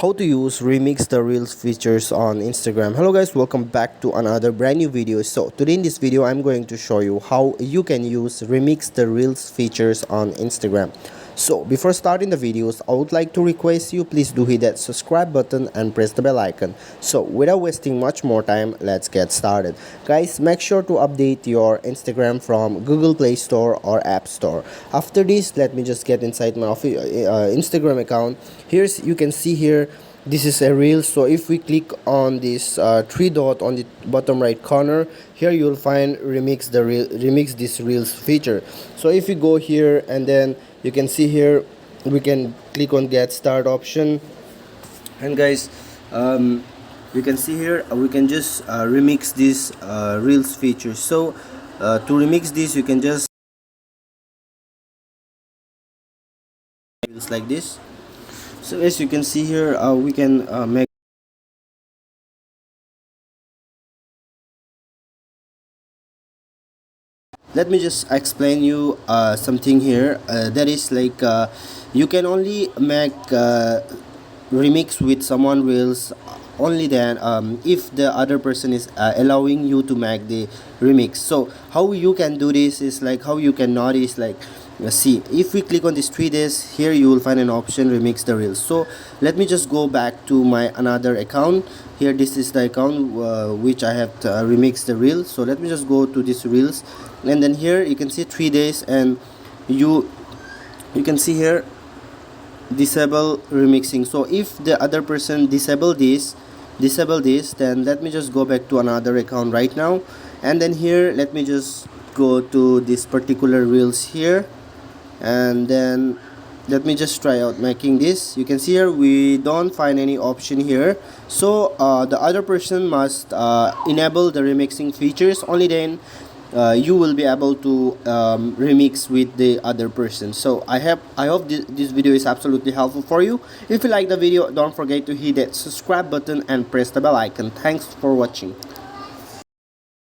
how to use remix the reels features on Instagram. Hello guys, welcome back to another brand new video. So today in this video I'm going to show you how you can use remix the reels features on Instagram. So before starting the videos, I would like to request you please do hit that subscribe button and press the bell icon. So without wasting much more time, let's get started. Guys, make sure to update your Instagram from Google Play Store or App Store. After this, let me just get inside my Instagram account. Here's you can see here this is a reel. So if we click on this three dot on the bottom right corner, here you'll find remix this reels feature. So if you go here and then you can see here we can click on get start option, and guys, you can see here we can just remix this reels feature. So to remix this you can just reels like this. So as you can see here we can make. Let me just explain you something here, that is like you can only make remix with someone reels only then if the other person is allowing you to make the remix. So how you can do this is like how you can notice, like see, if we click on this 3 days, here you will find an option remix the reels. So let me just go back to my another account. Here this is the account which I have to, remix the reels. So let me just go to this reels, and then here you can see 3 days, and you can see here disable remixing. So if the other person disable this, then let me just go back to another account right now, and then here let me just go to this particular reels here, and then let me just try out making this. You can see here we don't find any option here. So the other person must enable the remixing features, only then you will be able to remix with the other person. So I hope this video is absolutely helpful for you. If you like the video, don't forget to hit that subscribe button and press the bell icon. Thanks for watching.